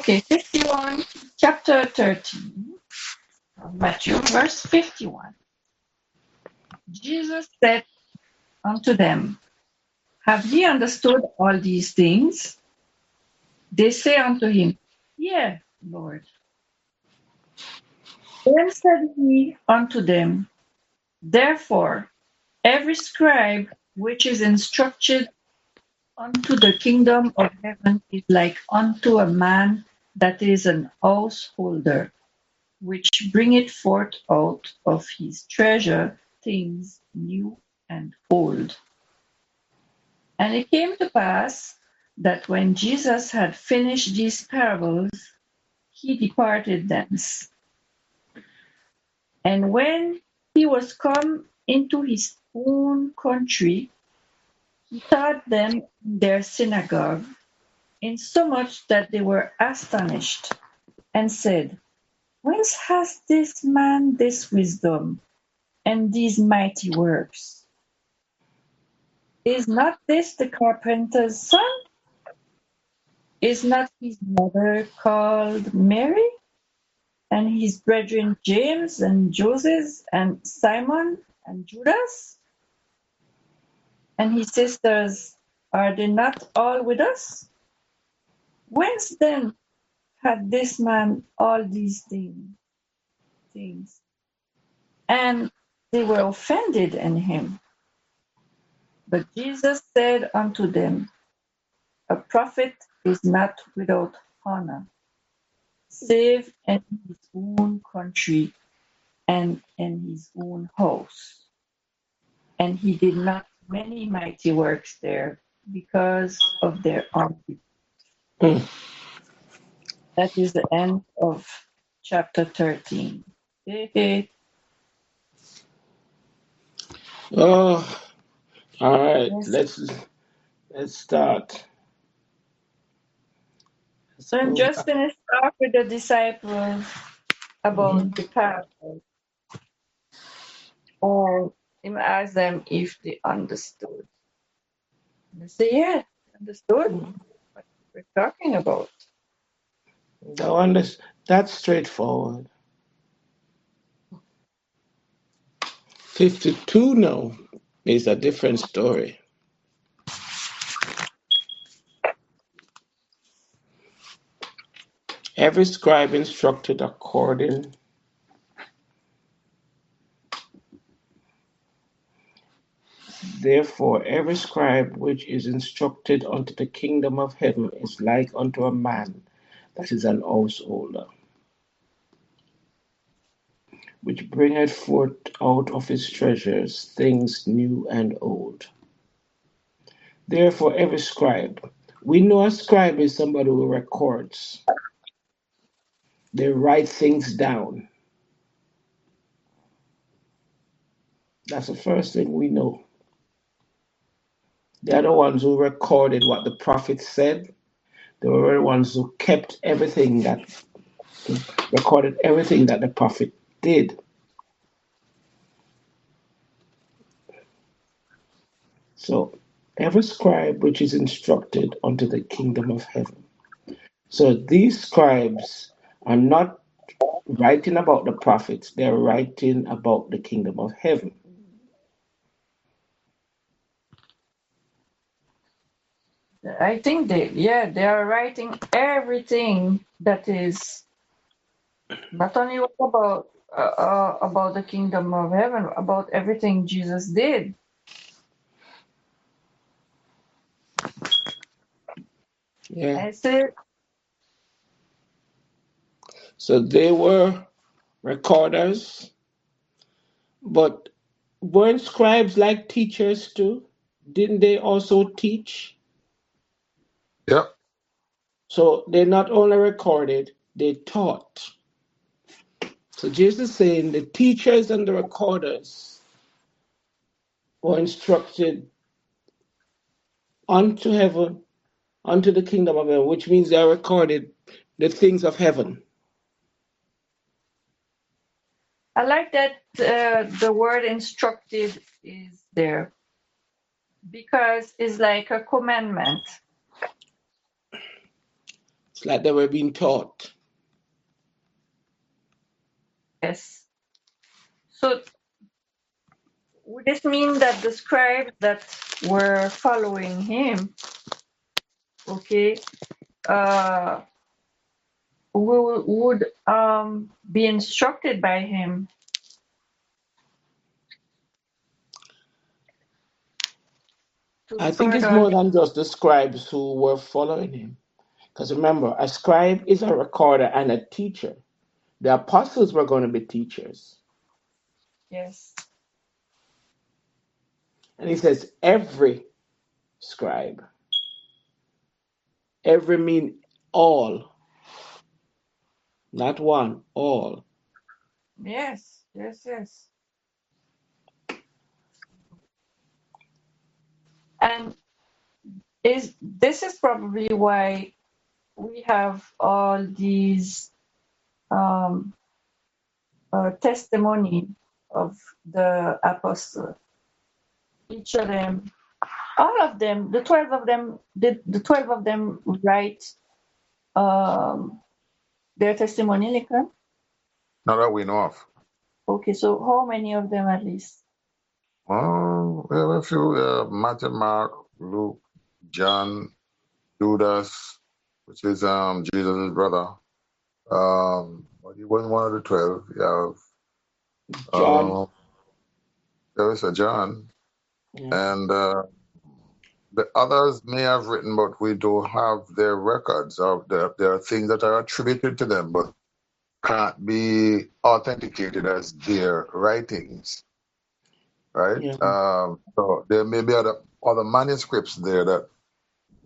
Okay, 51, chapter 13 of Matthew, verse 51. Jesus said unto them, Have ye understood all these things? They say unto him, Yea, Lord. Then said he unto them, Therefore every scribe which is instructed unto the kingdom of heaven is like unto a man that is an householder, which bringeth forth out of his treasure things new and old. And it came to pass that when Jesus had finished these parables, he departed thence. And when he was come into his own country, he taught them in their synagogue, insomuch that they were astonished, and said, Whence has this man this wisdom and these mighty works? Is not this the carpenter's son? Is not his mother called Mary? And his brethren James and Joseph and Simon and Judas? And his sisters, are they not all with us? Whence then had this man all these things? And they were offended in him. But Jesus said unto them, A prophet is not without honor, save in his own country and in his own house. And he did not many mighty works there because of their unbelief. Mm. That is the end of chapter 13. Oh, all right. Yes. Let's start. Let's So I'm go just back. going to start with the disciples Mhm. about the parable. Or him ask them if they understood. And they say, yeah, understood what we're talking about. No, that's straightforward. 52 no is a different story. Every scribe instructed according. Therefore, every scribe which is instructed unto the kingdom of heaven is like unto a man that is an householder, which bringeth forth out of his treasures things new and old. Therefore, every scribe, we know a scribe is somebody who records, they write things down. That's the first thing we know. They're the ones who recorded what the prophet said. They were the ones who kept everything that recorded everything that the prophet did. So every scribe which is instructed unto the kingdom of heaven. So these scribes are not writing about the prophets, they're writing about the kingdom of heaven. I think they are writing everything that is not only about the kingdom of heaven, about everything Jesus did. Yeah. I said, So they were recorders, but weren't scribes like teachers too? Didn't they also teach? Yep. So they not only recorded, they taught. So Jesus is saying the teachers and the recorders were instructed unto heaven, unto the kingdom of heaven, which means they recorded the things of heaven. I like that the word instructed is there because it's like a commandment. It's like they were being taught. Yes. So would this mean that the scribes that were following him, okay, uh, would be instructed by him to I think it's further? more than just the scribes who were following him. Because remember, a scribe is a recorder and a teacher. The apostles were going to be teachers. Yes. And he says, every scribe. Every mean all, not one, all. Yes. Yes. Yes. And this is probably why we have all these um, testimony of the apostle. Each of them, all of them, the 12 of them, did the 12 of them write um, their testimony, Lincoln? Not that we know of. Okay, so how many of them at least? We have a few, Matthew, Mark, Luke, John, Judas, which is Jesus' brother. But he wasn't one of the 12. You have John. there is a John, Yeah. and the others may have written, but we don't have their records. Of there are things that are attributed to them, but can't be authenticated as their writings, right? Yeah. So there may be other manuscripts there that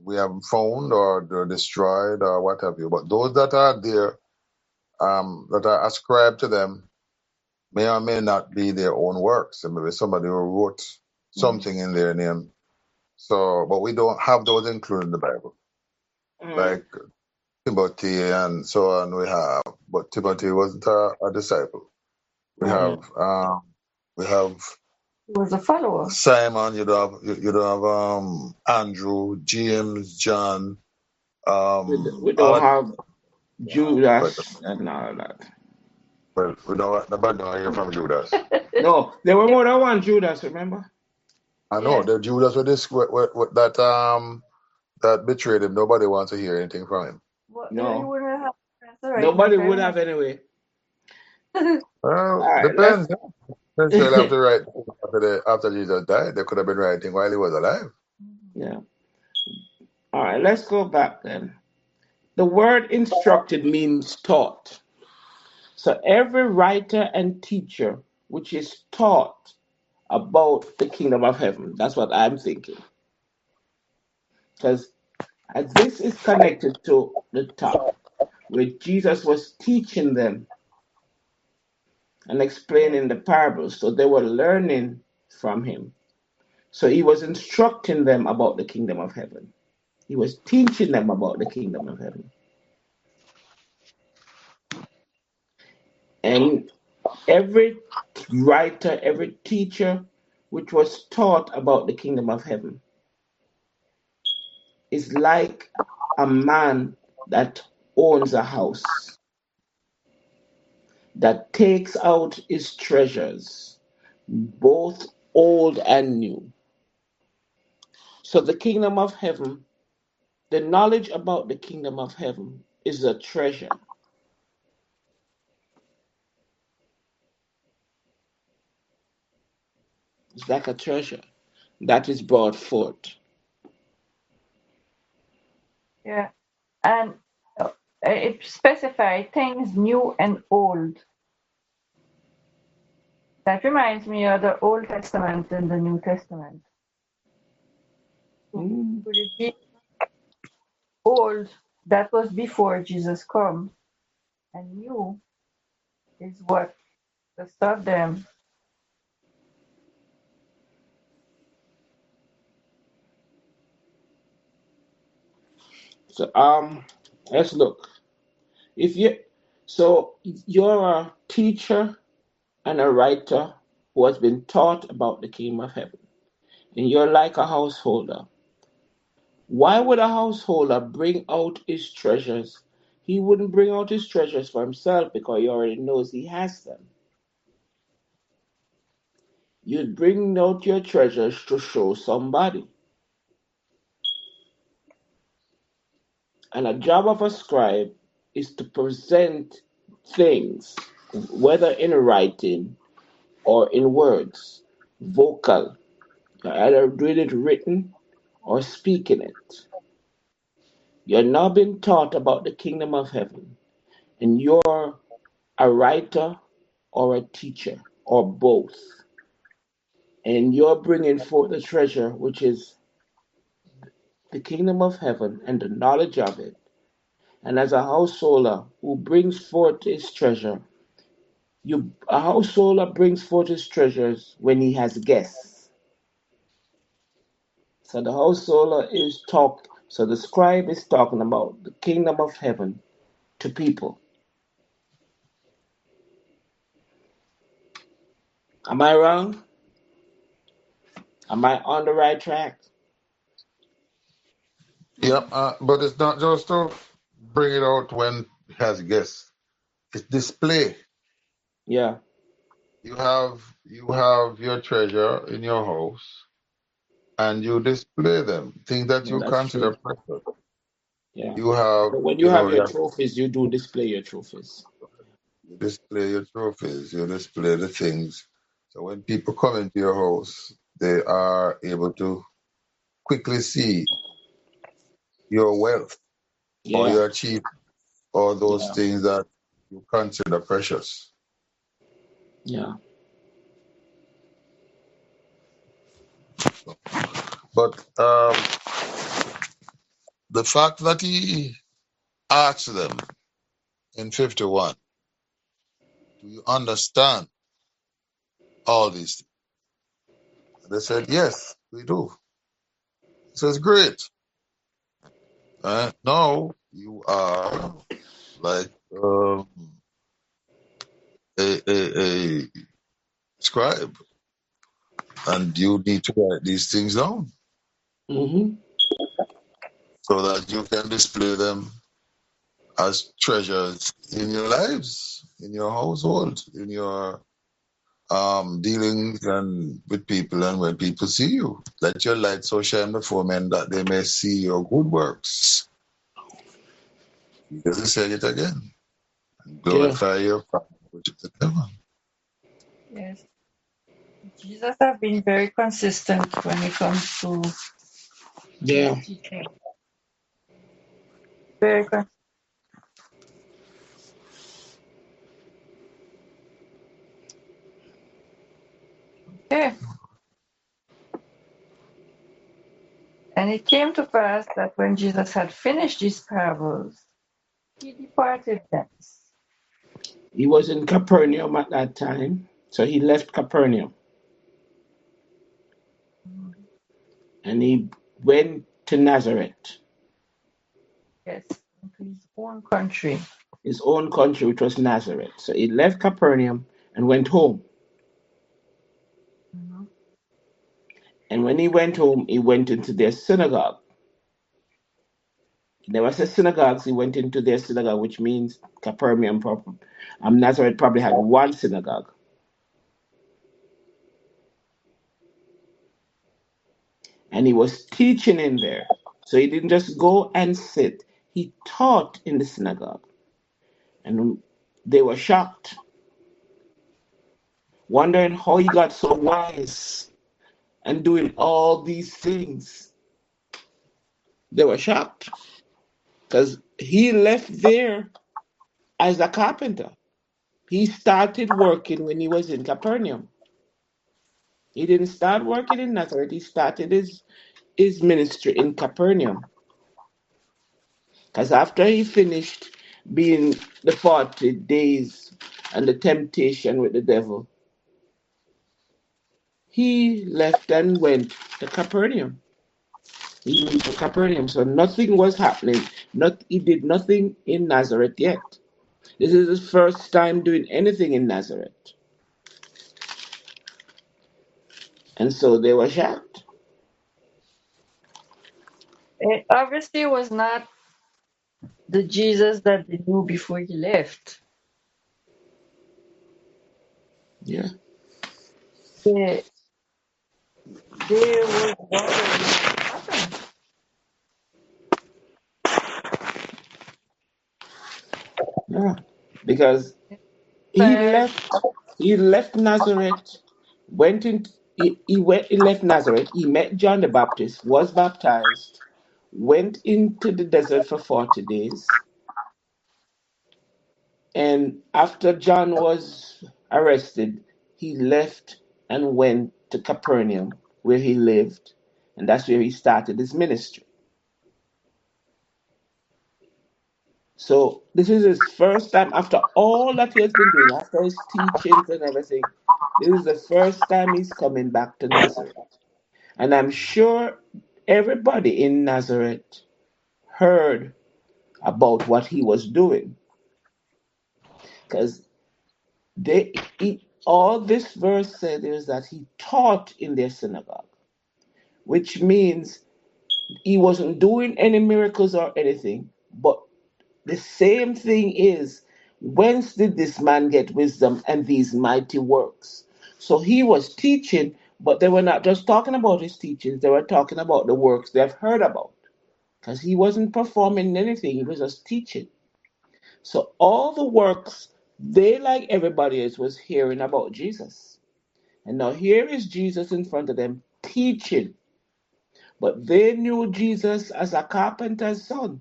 we have found or they're destroyed or what have you. But those that are there, that are ascribed to them, may or may not be their own works. And maybe somebody who wrote something in their name. So, but we don't have those included in the Bible, Mm. like Timothy and so on. We have, but Timothy wasn't a disciple. We Yeah. have He was a follower. Simon. You don't have Andrew, James, John. We don't All have but Judas and all that. well, we don't nobody don't hear from Judas. No, there were more than one Judas, remember? I know Yes. the Judas with this with that betrayed him. Nobody wants to hear anything from him. Well, you No, wouldn't have that's all right, nobody Nick. I would remember. have anyway. Well, All right, let's. depends. Necessarily have to write after Jesus died. They could have been writing while he was alive. Yeah. All right, let's go back then. The word instructed means taught. So every writer and teacher which is taught about the kingdom of heaven. That's what I'm thinking. Because as this is connected to the top, where Jesus was teaching them and Yes. explaining the parables, so they were learning from him. So he was instructing them about the kingdom of heaven. He was teaching them about the kingdom of heaven. And every writer, every teacher which was taught about the kingdom of heaven is like a man that owns a house, that takes out his treasures, both old and new. So the kingdom of heaven, the knowledge about the kingdom of heaven is a treasure. It's like a treasure that is brought forth. Yeah. And it specifies things new and old. That reminds me of the Old Testament and the New Testament. Mm. Could it be old that was before Jesus come, and new is what the stuff them? So let's look. If you so you're a teacher and a writer who has been taught about the kingdom of heaven, and you're like a householder. Why would a householder bring out his treasures? He wouldn't bring out his treasures for himself because he already knows he has them. You'd bring out your treasures to show somebody. And a job of a scribe is to present things, whether in writing or in words, vocal. You're either doing it written or speaking it. You're now being taught about the kingdom of heaven, and you're a writer or a teacher or both. And you're bringing forth the treasure, which is the kingdom of heaven and the knowledge of it. And as a householder who brings forth his treasure, a householder brings forth his treasures when he has guests. So the householder is talk. So the scribe is talking about the kingdom of heaven to people. Am I wrong? Am I on the right track? Yep, but it's not just to bring it out when it has guests. It's display. Yeah, You have your treasure in your house, and you display them. Things that yeah, you that's true. consider precious. Yeah. You have, So when you you have know, your trophies, you do display your trophies. you display your trophies. You display the things. So when people come into your house, they are able to quickly see your wealth or Yeah, your achievement or those yeah, things that you consider precious. yeah, But the fact that he asked them in 51, do you understand all these things? And they said, yes, we do. He says, great. Now you are like a scribe, and you need to write these things down mm-hmm, so that you can display them as treasures in your lives, in your household, in your dealings and with people, and when people see you. Let your light so shine before men that they may see your good works. Jesus said it again. And yeah, glorify your Father which is in heaven. Yes. Jesus have been very consistent when it comes to his yeah. teaching. Very consistent. Okay. And it came to pass that when Jesus had finished these parables, he departed thence. He was in Capernaum at that time, so he left Capernaum and he went to Nazareth, Yes, into his own country. his own country, which was Nazareth. So he left Capernaum and went home. Mhm. And when he went home, he went into their synagogue. He never said synagogues, he went into their synagogue, which means Capernaum. Nazareth probably had one synagogue. And he was teaching in there. So he didn't just go and sit, he taught in the synagogue. And they were shocked, wondering how he got so wise and doing all these things. They were shocked because he left there as a carpenter. He started working when he was in Capernaum. He didn't start working in Nazareth, he started his ministry in Capernaum. Because after he finished being the 40 days and the temptation with the devil, he left and went to Capernaum. He went to Capernaum. So nothing was happening. He did nothing in Nazareth yet. This is his first time doing anything in Nazareth. And so they were shocked. It obviously was not the Jesus that they knew before he left. Yeah. They, they was wondering what happened. Yeah. Because he But left he left Nazareth, went in he left Nazareth, he met John the Baptist, was baptized, went into the desert for 40 days, and after John was arrested, he left and went to Capernaum, where he lived, and that's where he started his ministry. So this is his first time after all that he has been doing, after his teachings and everything. This is the first time he's coming back to Nazareth. And I'm sure everybody in Nazareth heard about what he was doing because all this verse said is that he taught in their synagogue, which means he wasn't doing any miracles or anything. But the same thing is, whence did this man get wisdom and these mighty works? So he was teaching, but they were not just talking about his teachings, they were talking about the works they've heard about. Because he wasn't performing anything, he was just teaching. So all the works, they, like everybody else, was hearing about Jesus. And now here is Jesus in front of them teaching. But they knew Jesus as a carpenter's son,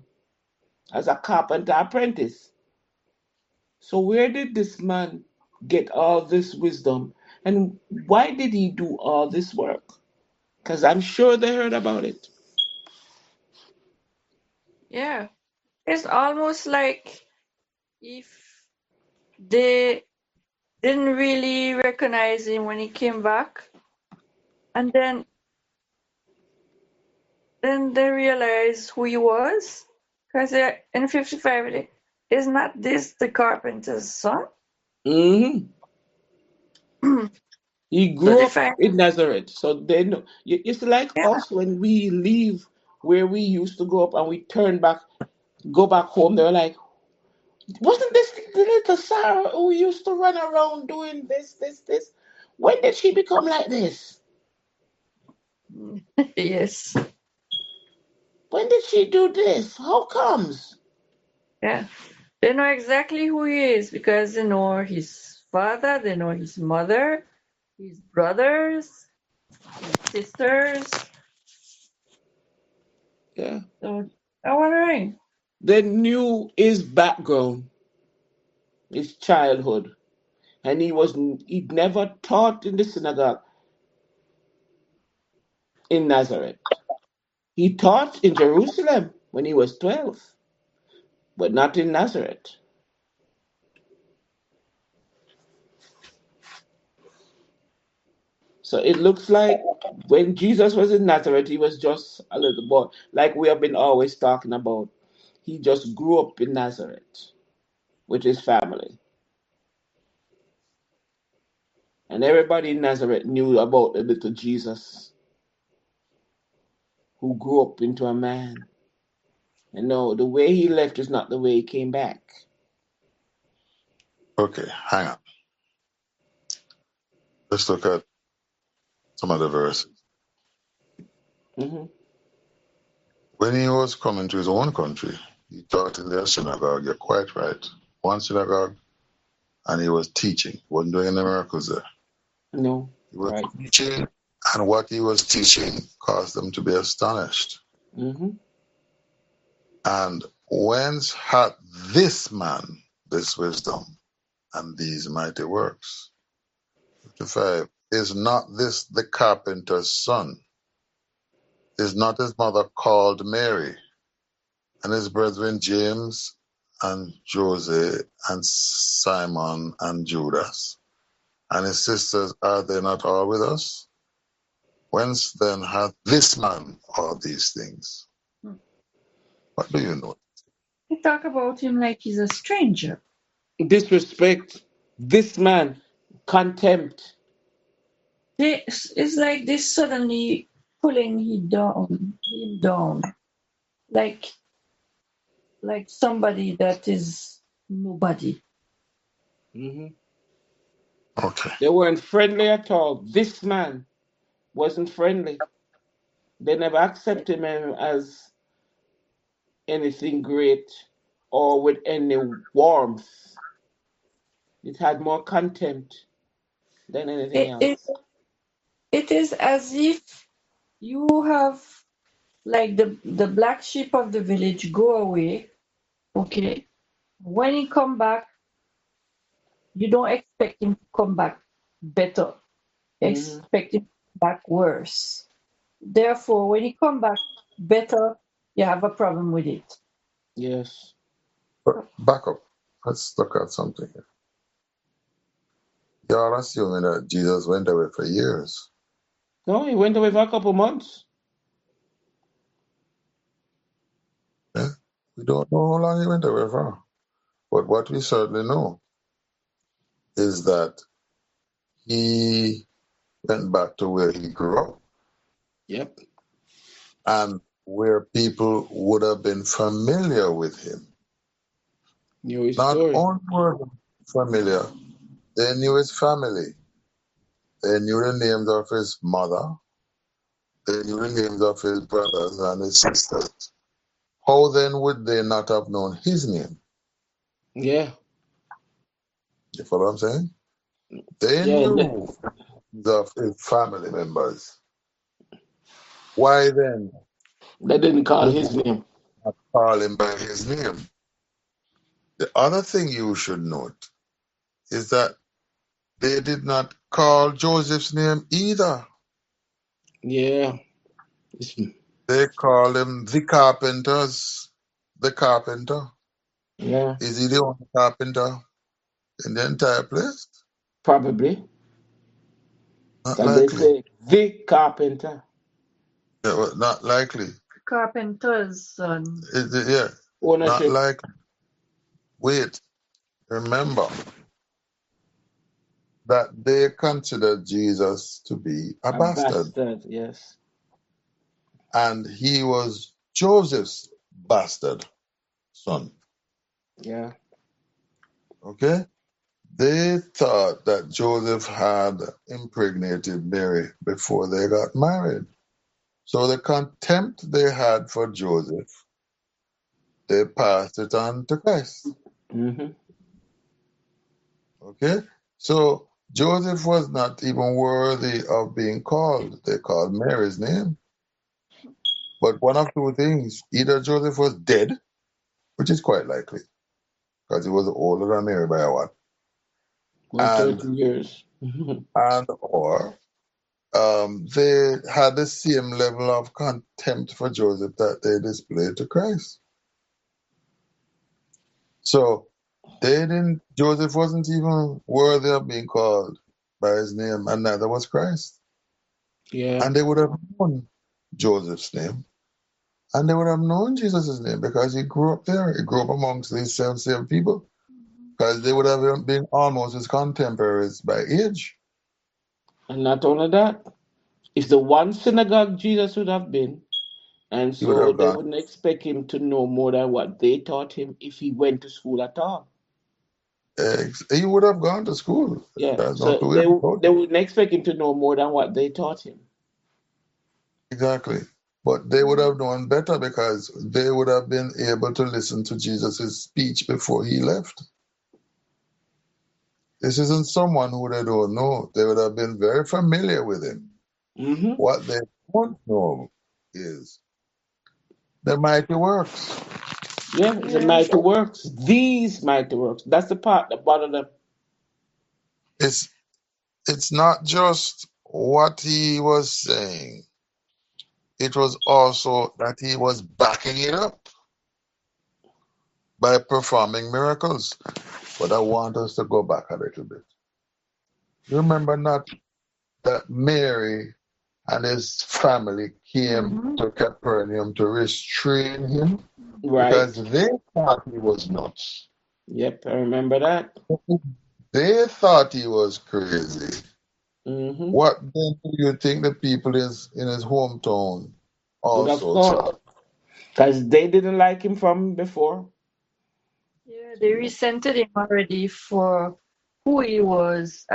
as a carpenter apprentice. So where did this man get all this wisdom? And why did he do all this work? Because I'm sure they heard about it. yeah, it's almost like if they didn't really recognize him when he came back, and then they realized who he was. Because in 55, is not this the carpenter's son? Hmm. He So grew they up find, in Nazareth, so they know. It's like yeah, us when we leave where we used to grow up and we turn back, go back home. They're like, "Wasn't this the little Sarah who used to run around doing this, this, this? When did she become like this? yes, When did she do this? How comes?" yeah. They know exactly who he is because they know his father, they know his mother, his brothers, his sisters. Yeah, So I'm wondering, they knew his background, his childhood, and he never taught in the synagogue in Nazareth. He taught in Jerusalem when he was 12, but not in Nazareth. So it looks like when Jesus was in Nazareth, he was just a little boy, like we have been always talking about. He just grew up in Nazareth with his family. And everybody in Nazareth knew about the little Jesus who grew up into a man. And no, the way he left is not the way he came back. Okay, hang on. Let's look at some of the verses. Hmm. When he was coming to his own country, he taught in their synagogue. You're quite right. One synagogue, and he was teaching. He wasn't doing any miracles there. No, He was right. teaching, and what he was teaching caused them to be astonished. Hmm. And whence hath this man this wisdom and these mighty works? 55. Is not this the carpenter's son? Is not his mother called Mary, and his brethren James and Jose and Simon and Judas? And his sisters, are they not all with us? Whence then hath this man all these things? What do you know? they talk about him like he's a stranger. Disrespect, this man, contempt. It's like this suddenly pulling him down. like somebody that is nobody. Hmm. Okay. They weren't friendly at all. This man wasn't friendly. They never accepted him as anything great or with any warmth. It had more contempt than anything It, it, else. it is as if you have like the black sheep of the village go away, okay? When he come back, you don't expect him to come back better. Hmm. Expect him to come back worse. Therefore, when he come back better, you have a problem with it. Yes. But back up. Let's look at something here. You're assuming that Jesus went away for years. No, he went away for a couple months. Yeah? We don't know how long he went away for. But what we certainly know is that he went back to where he grew up Yep. and where people would have been familiar with him. Knew his Not story. only were they familiar, they knew his family. They knew the names of his mother. They knew the names of his brothers and his sisters. How then would they not have known his name? Yeah. You follow what I'm saying? They Yeah. knew of his family members. Why then They didn't call would his they name. not call him by his name? The other thing you should note is that they did not call Joseph's name either. Yeah. It's- They called him the carpenters. The carpenter. yeah. Is he the only carpenter in the entire place? Probably. Not Because they likely. say the carpenter. Yeah, well, not likely. Carpenter's son. Yeah, not Ownership. likely. Wait, remember that they considered Jesus to be a A bastard, bastard. Yes. and he was Joseph's bastard son. Yeah. Okay? They thought that Joseph had impregnated Mary before they got married. So the contempt they had for Joseph, they passed it on to Christ. Hmm. Okay? So Joseph was not even worthy of being called. They called Mary's name. But one of two things, either Joseph was dead, which is quite likely, because he was older than Mary by a while, About and 30 years. Mhm. or they had the same level of contempt for Joseph that they displayed to Christ. So Joseph wasn't even worthy of being called by his name, and neither was Christ. Yeah. And they would have known Joseph's name, and they would have known Jesus' name because he grew up there. He grew up amongst these same people, because they would have been almost his contemporaries by age. And not only that, it's the one synagogue Jesus would have been. And He would so have they gone. wouldn't expect him to know more than what they taught him if he went to school at all. He would have gone to school. Yeah. There's no So two ways about they it. wouldn't expect him to know more than what they taught him. Exactly. But they would have known better because they would have been able to listen to Jesus' speech before he left. This isn't someone who they don't know. They would have been very familiar with him. Hmm. What they don't know is the mighty works. Yeah, it's a Yes. mighty works. These mighty works. That's the part that bothered them. It's it's not just what he was saying. It was also that he was backing it up by performing miracles. But I want us to go back a little bit. You remember not that Mary and his family came Mm-hmm. to Capernaum to restrain him because Right. they thought he was nuts. Yep, I remember that. They thought he was crazy. Hmm. What then do you think the people in his hometown Would have also thought. thought? Because they didn't like him from before. Yeah, they resented him already for who he was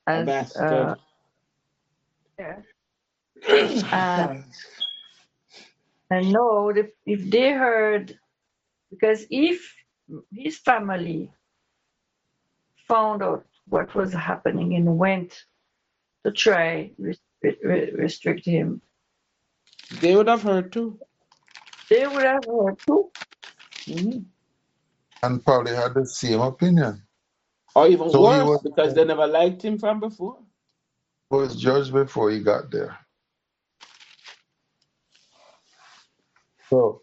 A as bastard. yeah. And no, if they heard, because if his family found out what was happening and went to try restrict him, They would have heard too. they would have heard too. Hmm. And probably had the same opinion. Or even So worse, because they never liked him from before. he was judged before he got there. So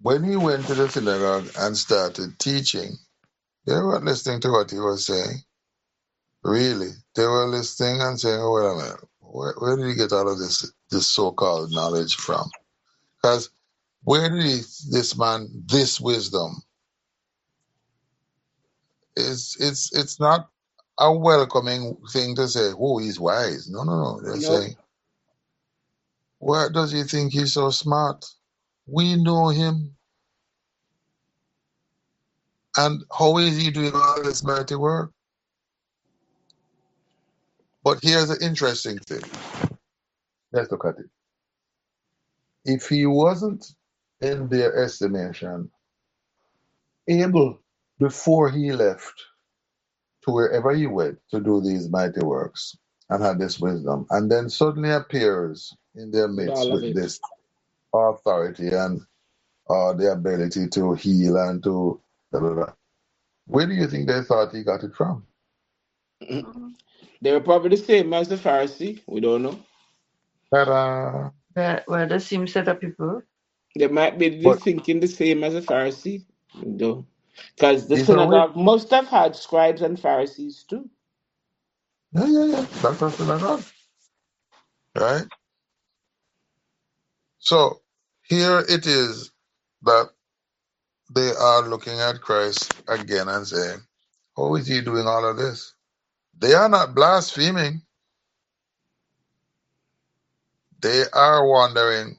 when he went to the synagogue and started teaching, they weren't listening to what he was saying. Really, they were listening and saying, "Oh, wait a minute, where did he get all of this so-called knowledge from? Because where did this man this wisdom? It's not a welcoming thing to say, oh, he's wise. No, no, no. They're Nope. saying, where does he think he's so smart? We know him. And how is he doing all this mighty work? But here's the interesting thing. Let's look at it. If he wasn't, in their estimation, able before he left to wherever he went to do these mighty works and had this wisdom, and then suddenly appears in their With midst all of with it. this authority and the ability to heal and to blah, blah, blah. Where do you think they thought he got it from? Mhm. They were probably the same as the Pharisee. We don't know. Ta-da! Well, the same set of people. They might be But thinking the same as a Pharisee. Though. Because the it's always, synagogue must have had scribes and Pharisees too. yeah, yeah, yeah. That's what's going on, right? So here it is that they are looking at Christ again and saying, how is he doing all of this? They are not blaspheming. They are wondering,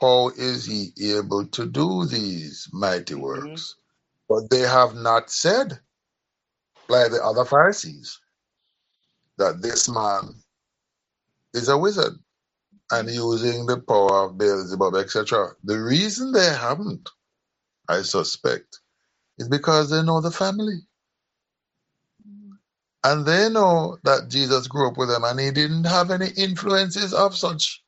how is he able to do these mighty Hmm. works? But they have not said, like the other Pharisees, that this man is a wizard and using the power of Beelzebub, etc. The reason they haven't, I suspect, is because they know the family. And they know that Jesus grew up with them and he didn't have any influences of such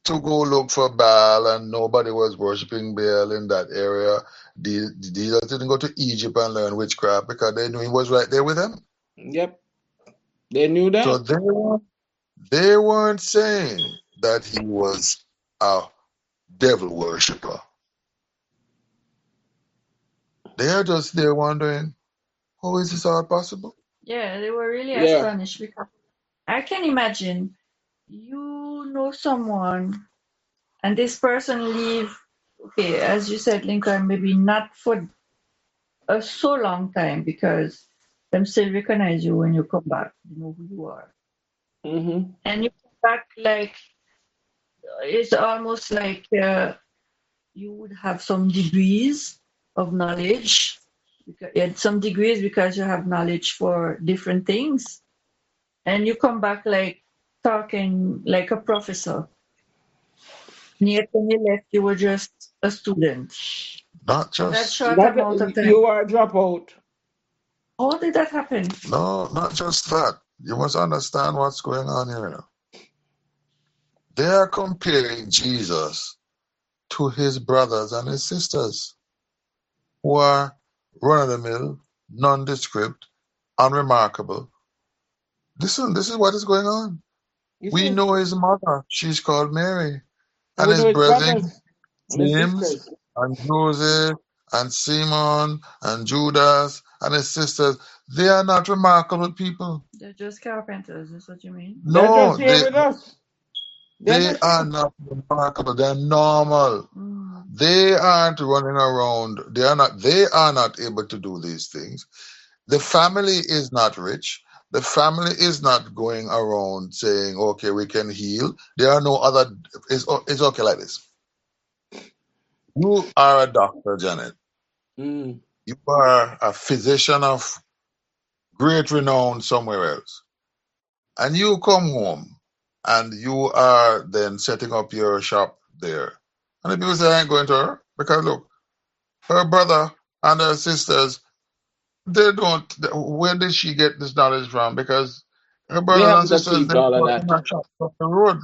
to go look for Baal, and nobody was worshiping Baal in that area. Jesus didn't go to Egypt and learn witchcraft because they knew he was right there with them. Yep. They knew So that. they weren't saying that he was a devil worshiper. They are just there wondering, how is this all possible? Yeah, they were really Yeah. astonished because I can imagine you know someone and this person leave, okay, as you said, Lincoln, maybe not for a so long time because them still recognize you when you come back, you know who you are. Hmm. And you come back like it's almost like you would have some degrees of knowledge. You had some degrees because you have knowledge for different things, and you come back like talking like a professor. And yet when you left, you were just a student. Not In that just short amount of time. You are a dropout. How did that happen? no, not just that. You must understand what's going on here now. They are comparing Jesus to his brothers and his sisters who are run of the mill, nondescript, unremarkable. Listen, this is what is going on. Is We it? know his mother. She's called Mary. And And we his know his brethren, brothers and his James sisters. and Joseph and Simon and Judas and his sisters, they are not remarkable people. They're just carpenters, is what you mean? They're just No, here with us. They're they just are here. not remarkable. They're normal. Mm. They aren't running around. They are not able to do these things. The family is not rich. The family is not going around saying, okay, we can heal. There are no other, it's okay like this. You are a doctor, Janet. Mm. You are a physician of great renown somewhere else. And you come home and you are then setting up your shop there. And the people say, I ain't going to her. Because look, her brother and her sisters, they don't, where did she get this knowledge from? Because her They brothers and haven't sisters, achieved they all of work in that. her shop up the road.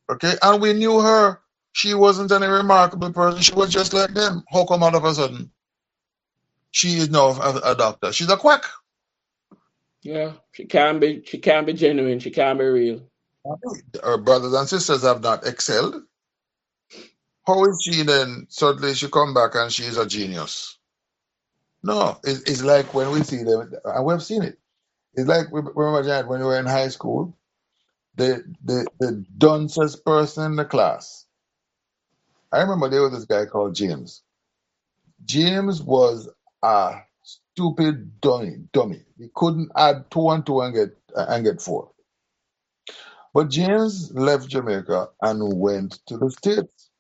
Okay, and we knew her. She wasn't any remarkable person. She was just like them. How come all of a sudden she is now a doctor? She's a quack. Yeah, she can't be. She can't be genuine. She can't be real. Her brothers and sisters have not excelled. How is she then suddenly she come back and she's a genius? No, it's like when we see them, and we've seen it. It's like remember Janet, when you were in high school, the duncest person in the class. I remember there was this guy called James. James was a stupid dummy. He couldn't add two and two and get four. But James left Jamaica and went to the States.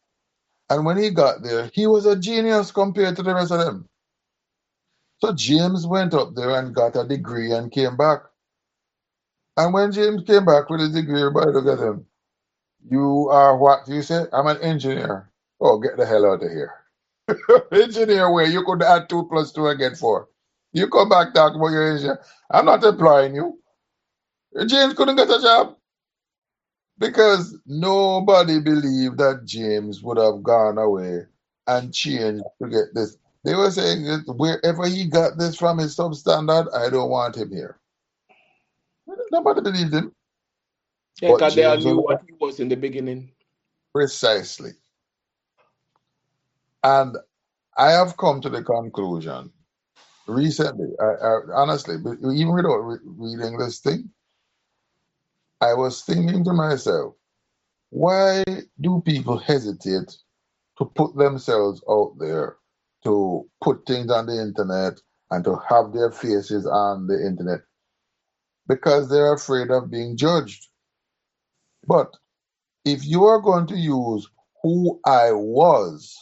And when he got there, he was a genius compared to the rest of them. So James went up there and got a degree and came back. And when James came back with his degree, everybody look at him. You are what you say? I'm an engineer. Oh, get the hell out of here. Engineer where you could add two plus two and get four. You come back talking about your engineer. I'm not employing you. James couldn't get a job because nobody believed that James would have gone away and changed to get this. They were saying that wherever he got this from is substandard. I don't want him here. Nobody believed him. Yeah, But because they all James knew was what he was in the beginning. precisely. And I have come to the conclusion recently, honestly, even without reading this thing, I was thinking to myself, why do people hesitate to put themselves out there, to put things on the internet and to have their faces on the internet? Because they're afraid of being judged. But if you are going to use who I was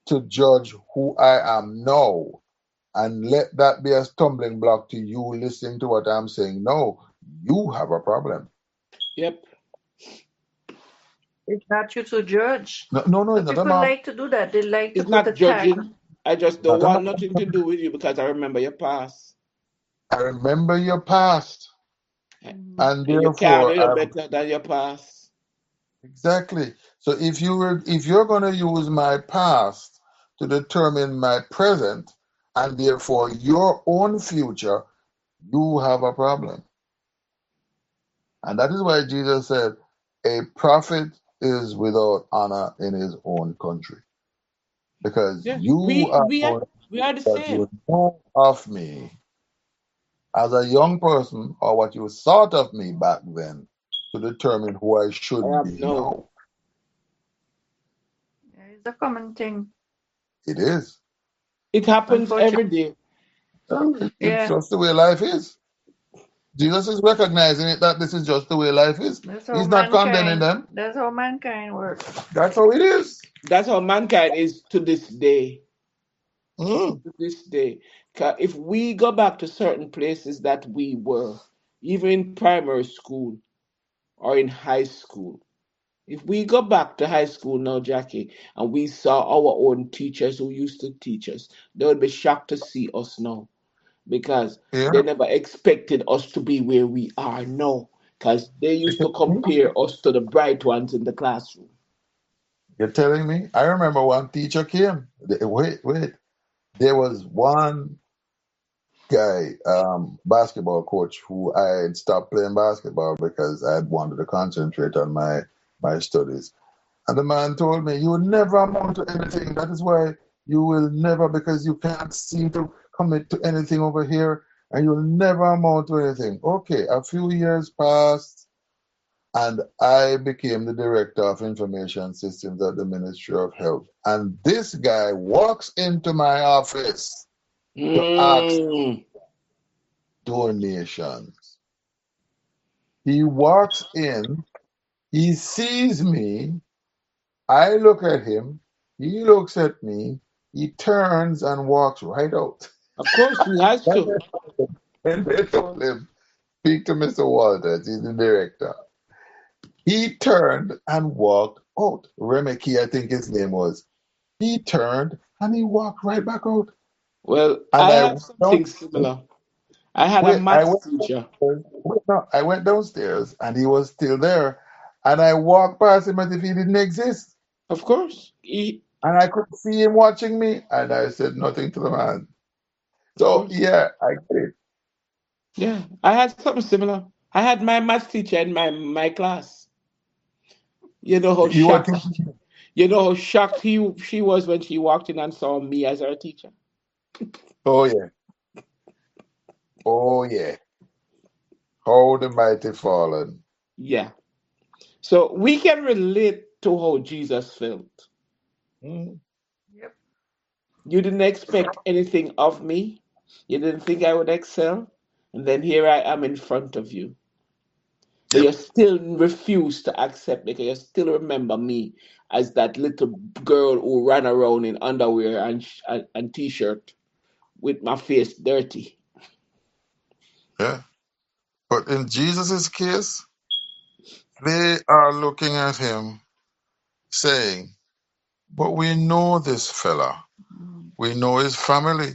to judge who I am now, and let that be a stumbling block to you listening to what I'm saying, no, you have a problem. Yep. It's not you to judge. No, no, no, But it's not a people matter. like to do that. They like to It's put a not tag. judging. I just don't Not a want matter. nothing to do with you because I remember your past. I remember your past, Mhm. and And you can't do therefore no I'm better than your past. exactly. So if you're going to use my past to determine my present, and therefore your own future, you have a problem. And that is why Jesus said, a prophet is without honor in his own country. Because Yeah. you We are we are going we are the what you same. know of me as a young person or what you thought of me back then to determine who I I should am be no. now. Yeah, it's a common thing, It is. It happens every unfortunately. day. It's Yeah, just the way life is. Jesus is recognizing it that this is just the way life is. that's how He's not condemning mankind. them. That's how mankind works. That's how it is. That's how mankind is to this day. Mm. To this day. 'Cause if we go back to certain places that we were, even in primary school or in high school, if we go back to high school now, Jackie, and we saw our own teachers who used to teach us, they would be shocked to see us now because Yeah. they never expected us to be where we are now because they You're used to telling me? compare us to the bright ones in the classroom. You're telling me? I remember one teacher came. Wait. There was one guy, basketball coach, who I had stopped playing basketball because I had wanted to concentrate on my studies. And the man told me, "You will never amount to anything. That is why you will never, because you can't seem to commit to anything over here, and you'll never amount to anything." Okay, a few years passed, and I became the director of information systems at the Ministry of Health. And this guy walks into my office to ask Mm. donations. He walks in, he sees me, I look at him, he looks at me, he turns and walks right out. Of course, he has When to. they told him, speak to Mr. Walters, he's the director. He turned and walked out. Remeke, I think his name was. He turned and he walked right back out. Well, And I I have went down, something similar. I had a wait, I maths went teacher. downstairs, wait, no, I went downstairs and he was still there. And I walked past him as if he didn't exist. Of course, he. And I could see him watching me. And I said nothing to the man. Of So course, yeah, I get it. yeah. I had something similar. I had my maths teacher in my class. You know how You want shocked. to, You know how shocked she was when she walked in and saw me as her teacher. oh yeah. Oh yeah. How the mighty fallen. Yeah. So we can relate to how Jesus felt. Mm, Yep. You didn't expect anything of me. You didn't think I would excel. And then here I am in front of you. But yep. you still refuse to accept me because you still remember me as that little girl who ran around in underwear and t-shirt with my face dirty. Yeah. But in Jesus' case, they are looking at him saying, but we know this fella. Mm. We know his family.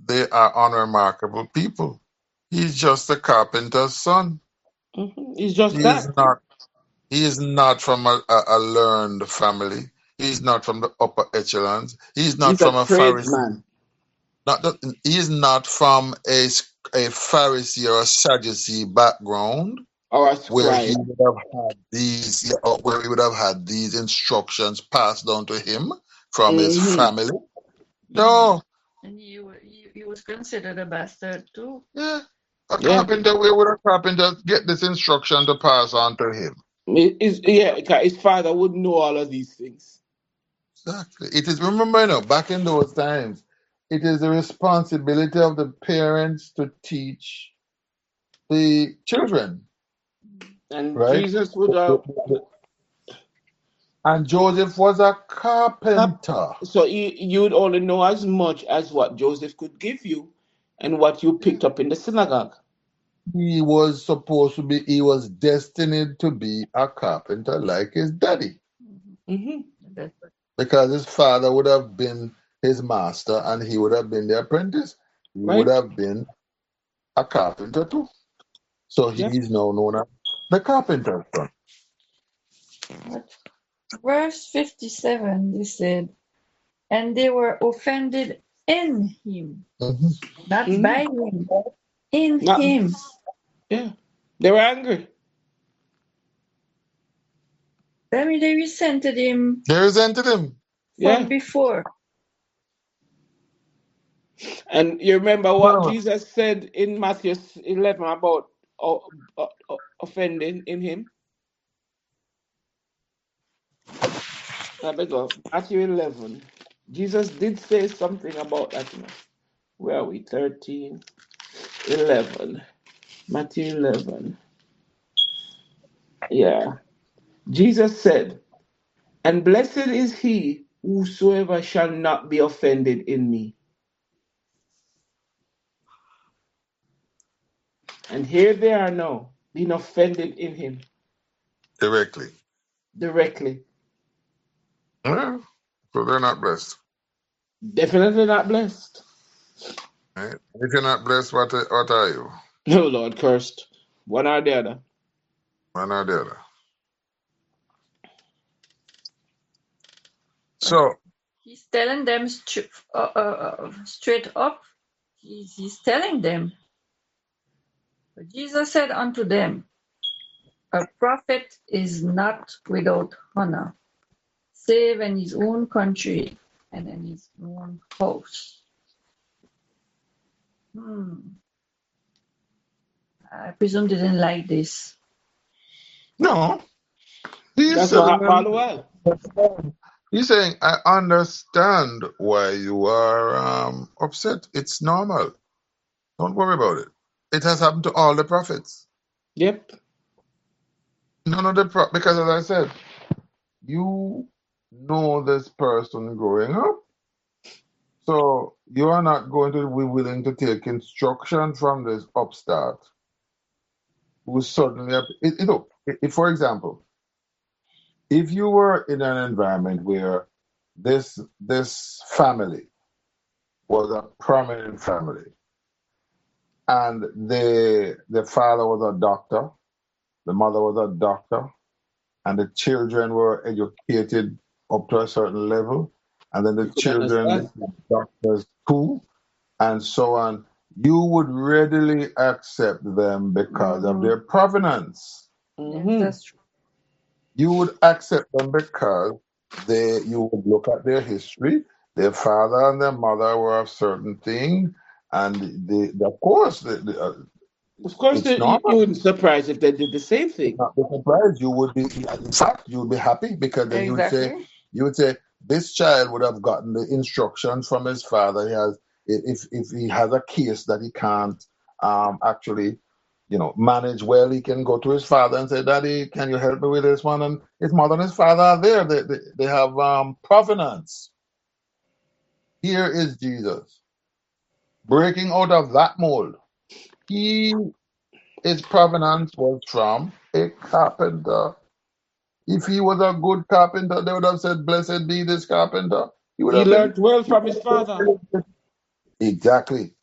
They are unremarkable people. He's just a carpenter's son. It's just He is that. not he is not from a learned family. He's not from the upper echelons. He's not He's a from a Pharisee. tradesman He is not from a Pharisee or a Sadducee background or a where he scribe. would have had these yeah, or where he would have had these instructions passed down to him from his Hmm. family. Mm. No, And he was considered a bastard too. yeah. A Yeah. carpenter, where would a carpenter get this instruction to pass on to him? Yeah, 'cause his father would know all of these things. Exactly. It is, remember, back in those times, it is the responsibility of the parents to teach the children, And right? Jesus would have. And Joseph was a Cap- carpenter. So you'd only know as much as what Joseph could give you and what you picked up in the synagogue. He was destined to be a carpenter like his daddy, Mhm. Hmm. That's because his father would have been his master and he would have been the apprentice. He would Right? have been a carpenter too. So he Yeah. is now known as the carpenter's son. what. Verse 57, they said, and they were offended in him, Mhm. not Hmm. by him, in Not, him. yeah. They were angry. I mean, they resented him They resented him. Yeah. from before. And you remember what No, Jesus said in Matthew 11 about offending in him? I beg of Matthew 11. Jesus did say something about that. Where are we? 13, 11. Matthew 11. Yeah. Jesus said, and blessed is he whosoever shall not be offended in me. And here they are now, being offended in him directly. directly. Yeah. So they're not blessed. Definitely not blessed. Right? If you're not blessed, what are you? Oh Lord, cursed. One or the other. One or the other. But So, he's telling them straight up. He's telling them. But Jesus said unto them, a prophet is not without honor, save in his own country and in his own house. I presume they didn't like this. no, he's That's what telling happened all the them, while. he's saying, I understand why you are upset. It's normal. Don't worry about it. It has happened to all the prophets. Yep. None of the because as I said, you know this person growing up, so you are not going to be willing to take instruction from this upstart who suddenly, for example, if you were in an environment where this family was a prominent family, and the father was a doctor, the mother was a doctor, and the children were educated up to a certain level, and then the You could children understand. became doctors too, and so on, you would readily accept them because of Mm-hmm. their provenance. Yes, Mm-hmm. that's true. You would accept them because you would look at their history. Their father and their mother were of certain thing, and of course, Of course, it's you normal. wouldn't surprise if they did the same Would thing. not be surprised. You would be, in fact, you would be happy because then Exactly. you would say, this child would have gotten the instructions from his father. He has, if he has a case that he can't actually, manage well, he can go to his father and say, Daddy, can you help me with this one? And his mother and his father are there. They have provenance. Here is Jesus breaking out of that mold. He His provenance was from a carpenter. If he was a good carpenter, they would have said, Blessed be this carpenter. He would He have been. learned well from his father. Exactly.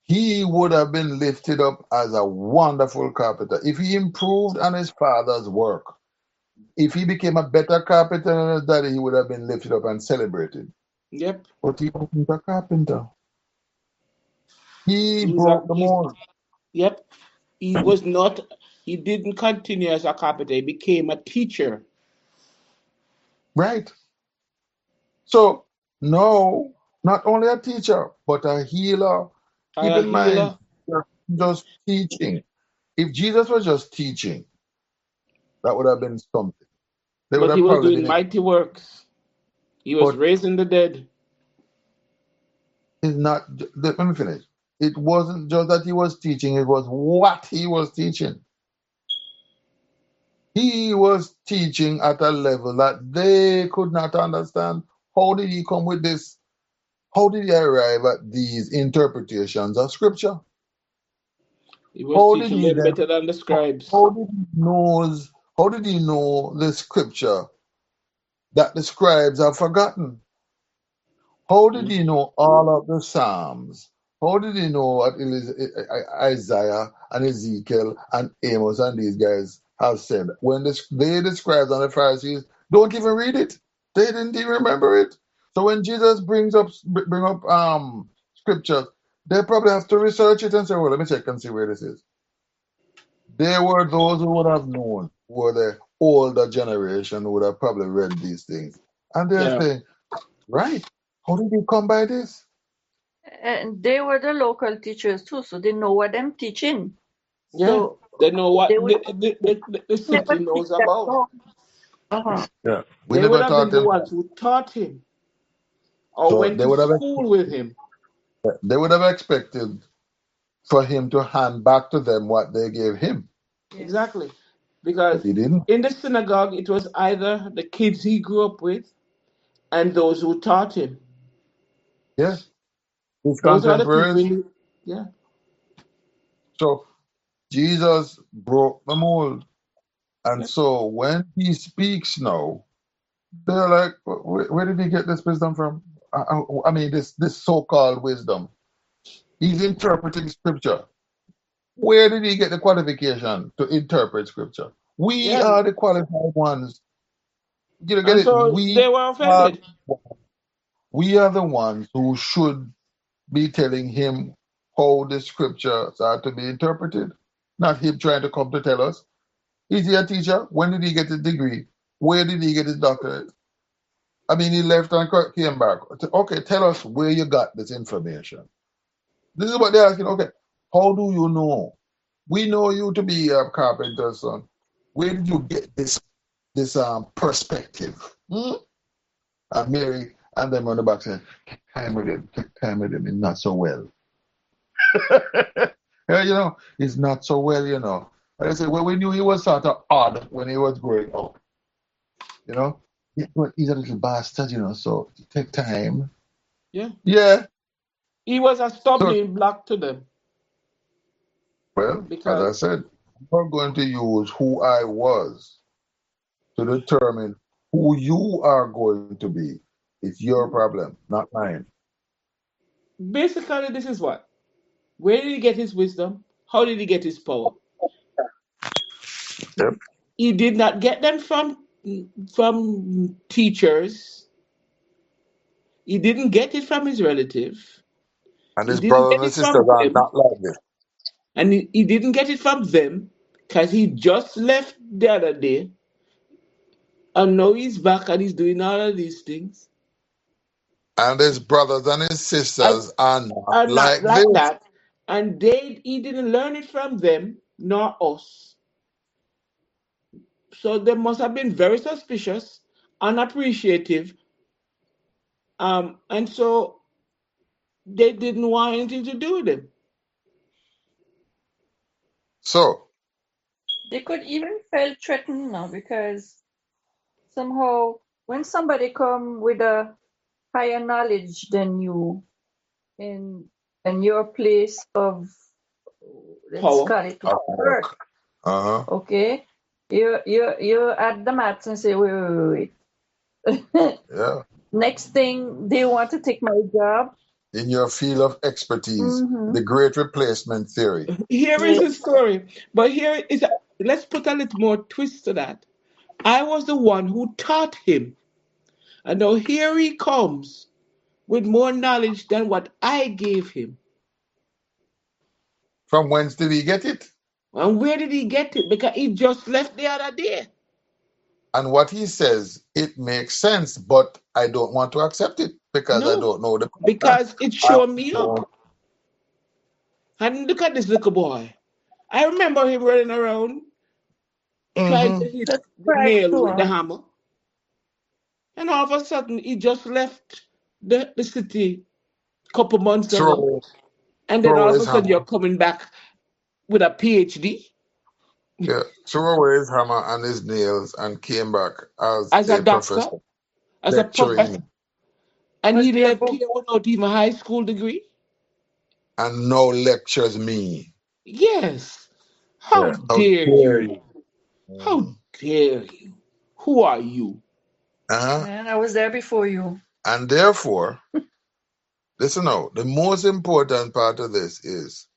He would have been lifted up as a wonderful carpenter. If he improved on his father's work, if he became a better carpenter than his daddy, he would have been lifted up and celebrated. Yep. But he wasn't a carpenter. He He's a broke the he's mold. Yep. He was not. He didn't continue as a carpenter. He became a teacher Right. So, no, not only a teacher, but a healer. and Keep a in mind, healer, just teaching. If Jesus was just teaching, that would have been something. They would but he have was probably doing been, mighty works. He was but raising the dead. it's not, let me finish. It wasn't just that he was teaching, it was what he was teaching. He was teaching at a level that they could not understand. How did he come with this? How did he arrive at these interpretations of scripture? He was How did teaching he them then, better than the scribes. how did he knows, how did he know the scripture that the scribes have forgotten? How did Mm. he know all of the Psalms? How did he know what Isaiah and Ezekiel and Amos and these guys have said? When the scribes and the Pharisees don't even read it, they didn't even remember it. So when Jesus bring up scriptures, they probably have to research it and say, "Well, let me check and see where this is." There were those who would have known, who were the older generation, who would have probably read these things, and they're Yeah. saying, "Right, how did you come by this?" And they were the local teachers too, so they know what I'm teaching. Yeah. So They know what they would the never city teach knows that about. wrong. Uh-huh. Yeah. We They would never have been taught the him ones that. who taught him or So went to school with him. they would have expected for him to hand back to them what they gave him. Yes. Exactly. But Because he didn't. in the synagogue, it was either the kids he grew up with and those who taught him. Yeah. His Those are the people contemporaries. in the, yeah. So Jesus broke the mold. And Yep. so when he speaks now, they're like, where did he get this wisdom from? I mean, this so-called wisdom. He's interpreting scripture. Where did he get the qualification to interpret scripture? We Yeah. are the qualified ones. You get And it? so they were Are offended. we are the ones who should be telling him how the scriptures are to be interpreted, not him trying to come to tell us. Is he a teacher? When did he get his degree? Where did he get his doctorate? I mean, he left and came back. Okay, tell us where you got this information. This is what they're asking. Okay, how do you know? We know you to be a carpenter's son. Where did you get this perspective? Hmm? And Mary and them on the back saying, take time with him, he's not so well. Yeah, he's not so well. And I said, well, we knew he was sort of odd when he was growing up, you know. But he's a little bastard, so it take time. Yeah. Yeah. He was a So, stumbling block to them well, as because I said, I'm going to use who I was to determine who you are going to be. It's your problem, not mine. basically this is what. Where did he get his wisdom? How did he get his power? Yep. He did not get them from teachers. He didn't get it from his relative. And He his didn't brothers get and it sisters from are them. not like this. And he didn't get it from them because he just left the other day. And now he's back and he's doing all of these things. And his brothers and his And, sisters are not and not like like this. that. And he didn't learn it from them, nor us. So they must have been very suspicious, unappreciative, and so they didn't want anything to do with him. So, They could even feel threatened now because somehow when somebody come with a higher knowledge than you in your place of, let's Power. call it, at work, work. Uh-huh. okay? You add the maths and say, wait. Yeah. Next thing they want to take my job. In your field of expertise, Mm-hmm. the great replacement theory. Here is Yeah. the story. But here is let's put a little more twist to that. I was the one who taught him. And now here he comes with more knowledge than what I gave him. From whence did he get it? And where did he get it? Because he just left the other day. And what he says, it makes sense, but I don't want to accept it because I No, don't know the context. because it I showed me up. don't. And look at this little boy. I remember him running around trying to Mm-hmm. hit That's the pride nail too, with the huh? hammer. And all of a sudden, he just left the city a couple months ago. Throw, And then throw all away of his a sudden, hammer. you're coming back with a PhD Yeah, threw away his hammer and his nails and came back as as a a doctor, professor as a lecturing professor. me. And Was he there a left book? here without even a high school degree. And now lectures me. Yes. Yeah. How How dare dare you? you? How Mhm. dare you? Who are you? Uh-huh. Man, I was there before you. And therefore, listen now, the most important part of this is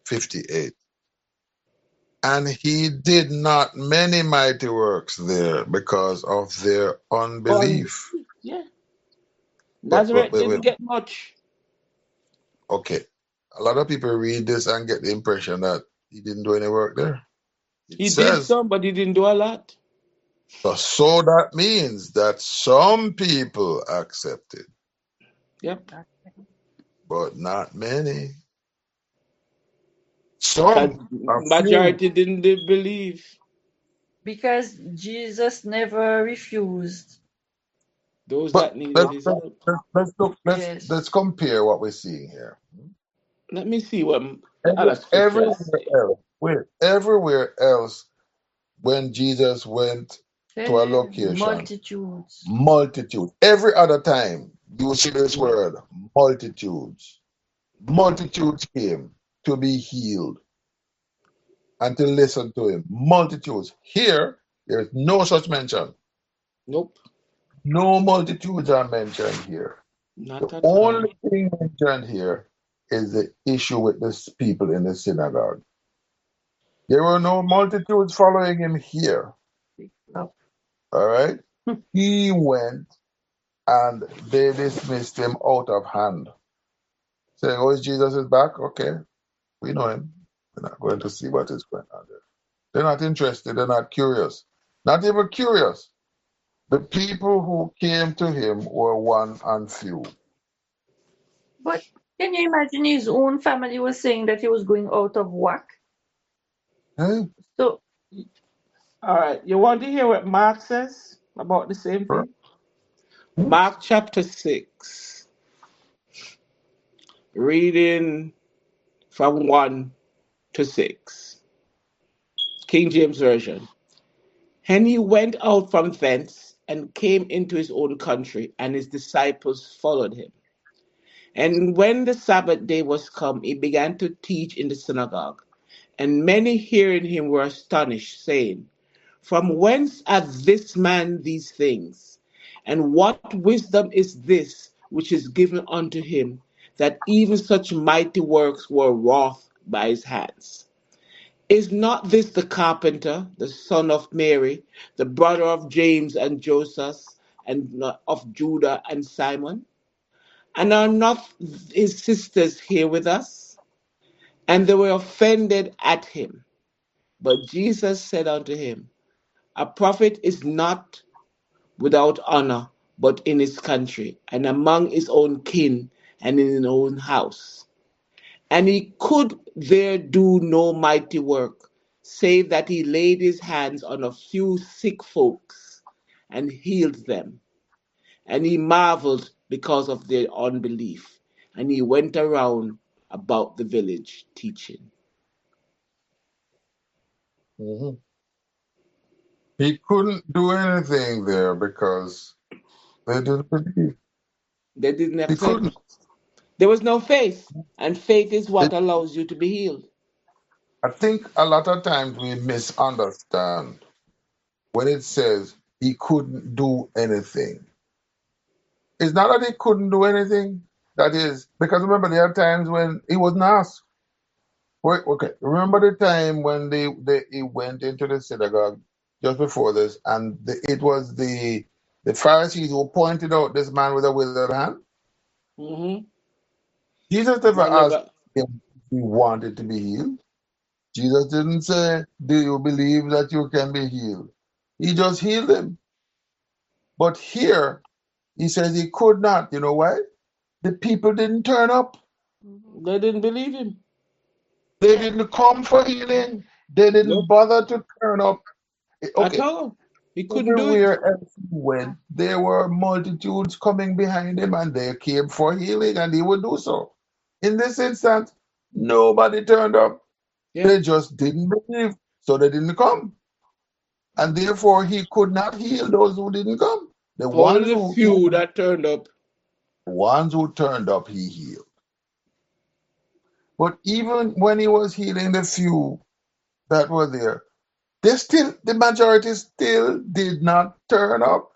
58. And he did not many mighty works there because of their On unbelief. yeah. But Nazareth wait, didn't wait. get much. Okay. A lot of people read this and get the impression that he didn't do any work there. It He did says, some, but he didn't do a lot. so that means that some people accepted, Yep. but not many. Because Some, a few. majority didn't believe. Because Jesus never refused. Those But that needed his help. let's look, let's Yes. compare what we're seeing here. Let me see what the other scriptures Everywhere say. else, everywhere else, when Jesus went to a location, Multitudes. multitude. Every other time you see this Yeah. word, multitudes. Multitudes came to be healed and to listen to him. Multitudes. Here, there is no such mention. Nope. No multitudes are mentioned here. The Not at all. only thing mentioned here is the issue with the people in the synagogue. There were no multitudes following him here. All right? He went and they dismissed him out of hand. Saying, oh, Jesus is back? Okay, we know him. We're not going to see what is going on there. They're not interested. They're not curious. Not even curious. The people who came to him were one and few. But can you imagine his own family was saying that he was going out of whack? Hey, So All right. You want to hear what Mark says about the same thing? Mark chapter 6, reading from 1. to 6. King James Version. And he went out from thence and came into his own country, and his disciples followed him. And when the Sabbath day was come, he began to teach in the synagogue. And many hearing him were astonished, saying, From whence hath this man these things? And what wisdom is this which is given unto him, that even such mighty works were wrought by his hands? Is not this the carpenter, the son of Mary, the brother of James and Joseph, and of Judah and Simon? And are not his sisters here with us? And they were offended at him. But Jesus said unto him, A prophet is not without honor, but in his country, and among his own kin, and in his own house. And he could there do no mighty work, save that he laid his hands on a few sick folks and healed them. And he marveled because of their unbelief. And he went around about the village teaching. Mhm. He couldn't do anything there because they didn't believe. They didn't He accept. couldn't. There was no faith. And faith is It, what allows you to be healed. I think a lot of times we misunderstand when it says he couldn't do anything. It's not that he couldn't do anything. That is, because remember, there are times when he wasn't asked. Wait, okay. Remember the time when he went into the synagogue just before this, and it was the Pharisees who pointed out this man with a withered hand? Hmm. Jesus never They asked never. him if he wanted to be healed. Jesus didn't say, Do you believe that you can be healed? He just healed him. But here, he says he could not. You know why? The people didn't turn up. Mhm. They didn't believe him. They didn't come for healing. They didn't Nope. bother to turn up. At Okay, all. He couldn't do it. everywhere else he went, there were multitudes coming behind him and they came for healing and he would do so. In this instance, nobody turned up. Yeah. They just didn't believe, so they didn't come. And therefore, he could not heal those who didn't come. Only the few that turned up. The ones who turned up, he healed. But even when he was healing the few that were there, the majority still did not turn up.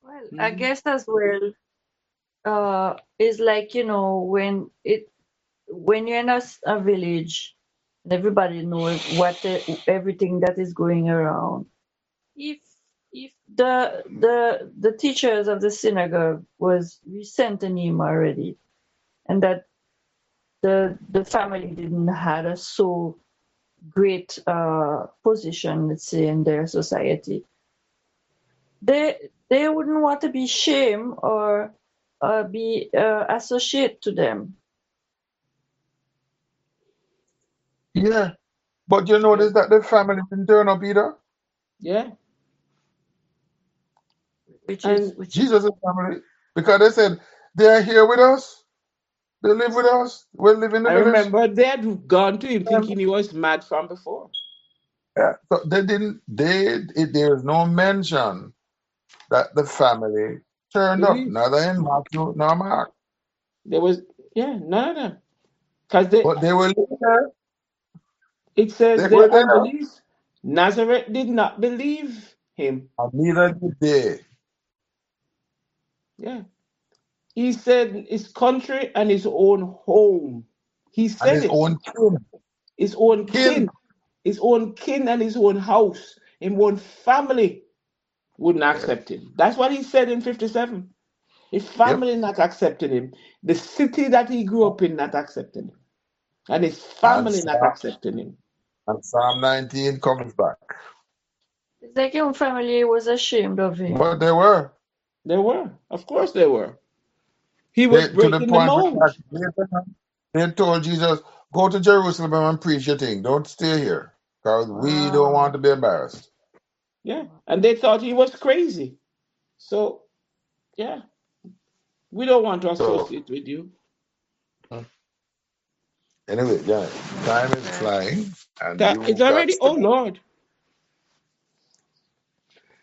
Well, I Hmm. guess as well, is like, when you're in a village and everybody knows everything that is going around. If if the teachers of the synagogue was resenting him already, and that the family didn't had a so great position, let's say, in their society, they wouldn't want to be shamed or be associated to them, Yeah. But you Yeah. notice that the family didn't turn up either. Yeah. which is And which is Jesus' family. Because they said, they are here with us. They live with us. We live in the I village. remember they had gone to him And, thinking he was mad from before. yeah, so they didn't, there's no mention that the family turned up, Believe. neither in Matthew nor Mark. There was, yeah, none of them. Because they, But they were there. it says They their were there. unbelief. Nazareth did not believe him. And neither did they. Yeah. He said his country and his own home. He And said his it. own kin. His own Kin. kin. His own kin and his own house. His own family wouldn't Yeah. accept him. That's what he said in 57. His Yep. family not accepting him. The city that he grew up in not accepting him. And his And family not Psalm, accepting him. and Psalm 19 comes back. it's like your family was ashamed of him. But they were. They were. Of course they were. He was They, to the breaking the point mold. where they told Jesus, go to Jerusalem and preach your thing. Don't stay here. Because we don't want Wow. to be embarrassed. Yeah. And they thought he was crazy. So, yeah, we don't want to So associate with you. Anyway, yeah, time is flying, and That you it's got already, oh to. Lord.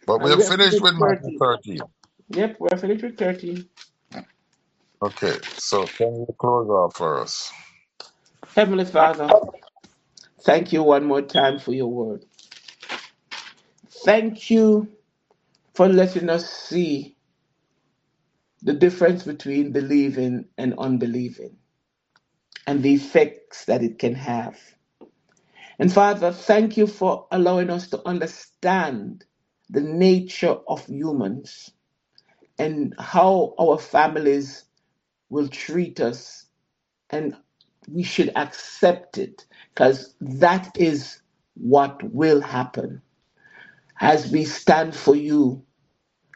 But we And have we have finished finished with Matthew 13. 13. Yep, we're finished with 13. Okay, so can you close off for us? Heavenly Father, thank you one more time for your word. Thank you for letting us see the difference between believing and unbelieving and the effects that it can have. And Father, thank you for allowing us to understand the nature of humans and how our families will treat us, and we should accept it because that is what will happen as we stand for you.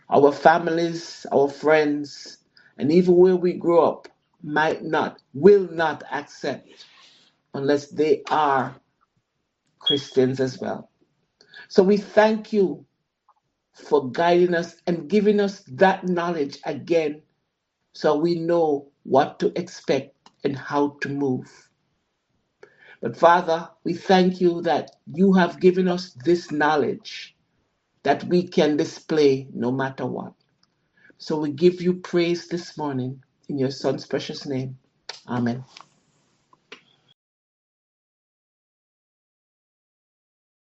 Our families, our friends, and even where we grow up might not, will not accept unless they are Christians as well. So we thank you for guiding us and giving us that knowledge again so we know what to expect and how to move. But Father, we thank you that you have given us this knowledge that we can display no matter what. So we give you praise this morning in your Son's precious name. Amen.